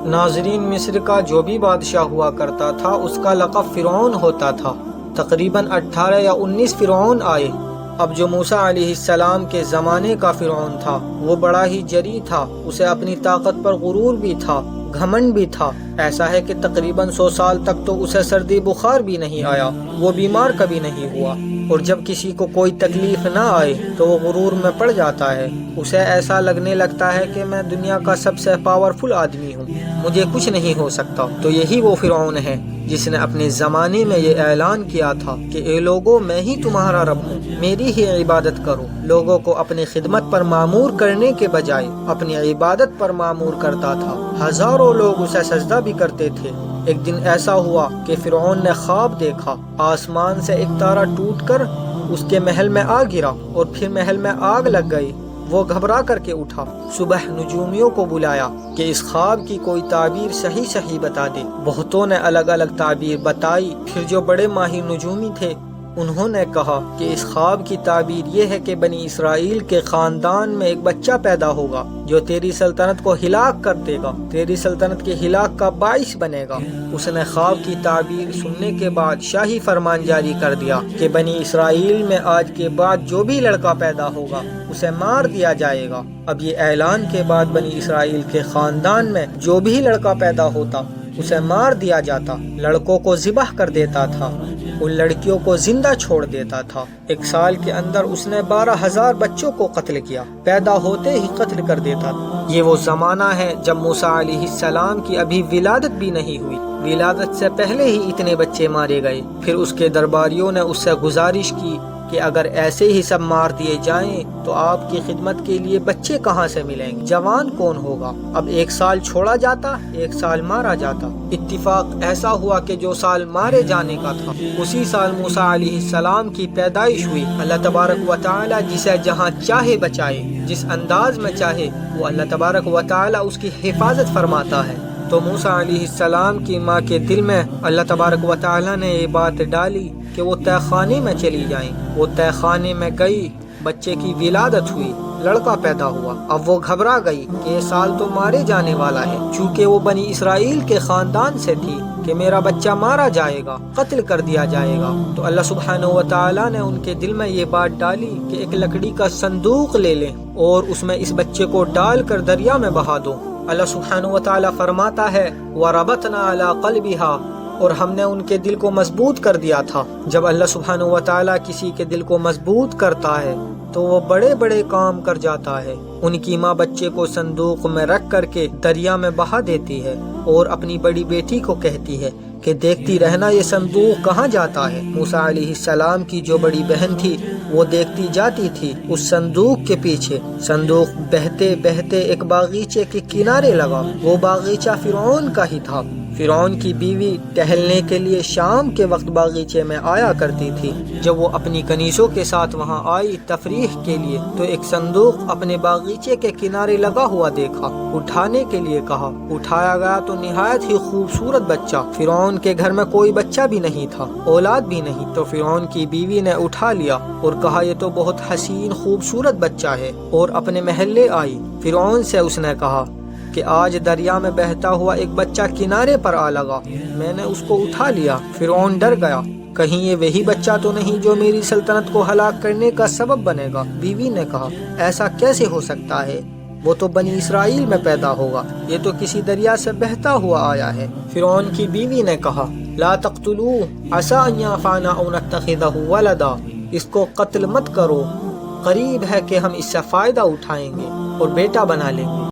ناظرین، مصر کا جو بھی بادشاہ ہوا کرتا تھا اس کا لقب فرعون ہوتا تھا۔ تقریباً 18 یا 19 فرعون آئے۔ اب جو موسیٰ علیہ السلام کے زمانے کا فرعون تھا وہ بڑا ہی جری تھا، اسے اپنی طاقت پر غرور بھی تھا، گھمنڈ بھی تھا۔ ایسا ہے کہ تقریباً 100 سال تک تو اسے سردی بخار بھی نہیں آیا، وہ بیمار کبھی نہیں ہوا۔ اور جب کسی کو کوئی تکلیف نہ آئے تو وہ غرور میں پڑ جاتا ہے، اسے ایسا لگنے لگتا ہے کہ میں دنیا کا سب سے پاورفل آدمی ہوں، مجھے کچھ نہیں ہو سکتا۔ تو یہی وہ فرعون ہے جس نے اپنے زمانے میں یہ اعلان کیا تھا کہ اے لوگوں، میں ہی تمہارا رب ہوں، میری ہی عبادت کرو۔ لوگوں کو اپنی خدمت پر مامور کرنے کے بجائے اپنی عبادت پر مامور کرتا تھا۔ ہزاروں لوگ اسے سجدہ بھی کرتے تھے۔ ایک دن ایسا ہوا کہ فرعون نے خواب دیکھا، آسمان سے ایک تارا ٹوٹ کر اس کے محل میں آ گرا اور پھر محل میں آگ لگ گئی۔ وہ گھبرا کر کے اٹھا، صبح نجومیوں کو بلایا کہ اس خواب کی کوئی تعبیر صحیح بتا دے۔ بہتوں نے الگ الگ تعبیر بتائی۔ پھر جو بڑے ماہر نجومی تھے انہوں نے کہا کہ اس خواب کی تعبیر یہ ہے کہ بنی اسرائیل کے خاندان میں ایک بچہ پیدا ہوگا جو تیری سلطنت کو ہلاک کر دے گا، تیری سلطنت کے ہلاک کا باعث بنے گا۔ اس نے خواب کی تعبیر سننے کے بعد شاہی فرمان جاری کر دیا کہ بنی اسرائیل میں آج کے بعد جو بھی لڑکا پیدا ہوگا اسے مار دیا جائے گا۔ اب یہ اعلان کے بعد بنی اسرائیل کے خاندان میں جو بھی لڑکا پیدا ہوتا اسے مار دیا جاتا، لڑکوں کو ذبح کر دیتا تھا اور لڑکیوں کو زندہ چھوڑ دیتا تھا۔ 1 سال کے اندر اس نے 12,000 بچوں کو قتل کیا، پیدا ہوتے ہی قتل کر دیتا تھا۔ یہ وہ زمانہ ہے جب موسیٰ علیہ السلام کی ابھی ولادت بھی نہیں ہوئی، ولادت سے پہلے ہی اتنے بچے مارے گئے۔ پھر اس کے درباریوں نے اس سے گزارش کی کہ اگر ایسے ہی سب مار دیے جائیں تو آپ کی خدمت کے لیے بچے کہاں سے ملیں گے، جوان کون ہوگا؟ اب 1 سال چھوڑا جاتا، 1 سال مارا جاتا۔ اتفاق ایسا ہوا کہ جو سال مارے جانے کا تھا اسی سال موسیٰ علیہ السلام کی پیدائش ہوئی۔ اللہ تبارک و تعالی جسے جہاں چاہے بچائے، جس انداز میں چاہے وہ اللہ تبارک و تعالی اس کی حفاظت فرماتا ہے۔ تو موسیٰ علیہ السلام کی ماں کے دل میں اللہ تبارک و تعالی نے یہ بات ڈالی کہ وہ تہ خانے میں چلی جائیں۔ وہ تہ خانے میں گئی، بچے کی ولادت ہوئی، لڑکا پیدا ہوا۔ اب وہ گھبرا گئی کہ یہ سال تو مارے جانے والا ہے، چونکہ وہ بنی اسرائیل کے خاندان سے تھی کہ میرا بچہ مارا جائے گا، قتل کر دیا جائے گا۔ تو اللہ سبحانہ و تعالی نے ان کے دل میں یہ بات ڈالی کہ ایک لکڑی کا صندوق لے لیں اور اس میں اس بچے کو ڈال کر دریا میں بہا دو۔ اللہ سبحانہ و تعالی فرماتا ہے وَرَبَطْنَا عَلَىٰ قَلْبِهَا، اور ہم نے ان کے دل کو مضبوط کر دیا تھا۔ جب اللہ سبحانہ و تعالی کسی کے دل کو مضبوط کرتا ہے تو وہ بڑے بڑے کام کر جاتا ہے۔ ان کی ماں بچے کو صندوق میں رکھ کر کے دریا میں بہا دیتی ہے اور اپنی بڑی بیٹی کو کہتی ہے کہ دیکھتی رہنا یہ صندوق کہاں جاتا ہے۔ موسیٰ علیہ السلام کی جو بڑی بہن تھی وہ دیکھتی جاتی تھی اس صندوق کے پیچھے۔ صندوق بہتے بہتے ایک باغیچے کے کنارے لگا۔ وہ باغیچہ فرعون کا ہی تھا۔ فرعون کی بیوی ٹہلنے کے لیے شام کے وقت باغیچے میں آیا کرتی تھی۔ جب وہ اپنی کنیزوں کے ساتھ وہاں آئی تفریح کے لیے تو ایک صندوق اپنے باغیچے کے کنارے لگا ہوا دیکھا۔ اٹھانے کے لیے کہا، اٹھایا گیا تو نہایت ہی خوبصورت بچہ۔ فرعون کے گھر میں کوئی بچہ بھی نہیں تھا، اولاد بھی نہیں، تو فرعون کی بیوی نے اٹھا لیا اور کہا یہ تو بہت حسین خوبصورت بچہ ہے، اور اپنے محلے آئی۔ فرعون سے اس نے کہا کہ آج دریا میں بہتا ہوا ایک بچہ کنارے پر آ لگا، میں نے اس کو اٹھا لیا۔ فرعون ڈر گیا، کہیں یہ وہی بچہ تو نہیں جو میری سلطنت کو ہلاک کرنے کا سبب بنے گا۔ بیوی نے کہا ایسا کیسے ہو سکتا ہے، وہ تو بنی اسرائیل میں پیدا ہوگا، یہ تو کسی دریا سے بہتا ہوا آیا ہے۔ فرعون کی بیوی نے کہا لا تقتلوه عسى ان ينفعنا او نتخذه ولدا، اس کو قتل مت کرو، قریب ہے کہ ہم اس سے فائدہ اٹھائیں گے اور بیٹا بنا لیں گے۔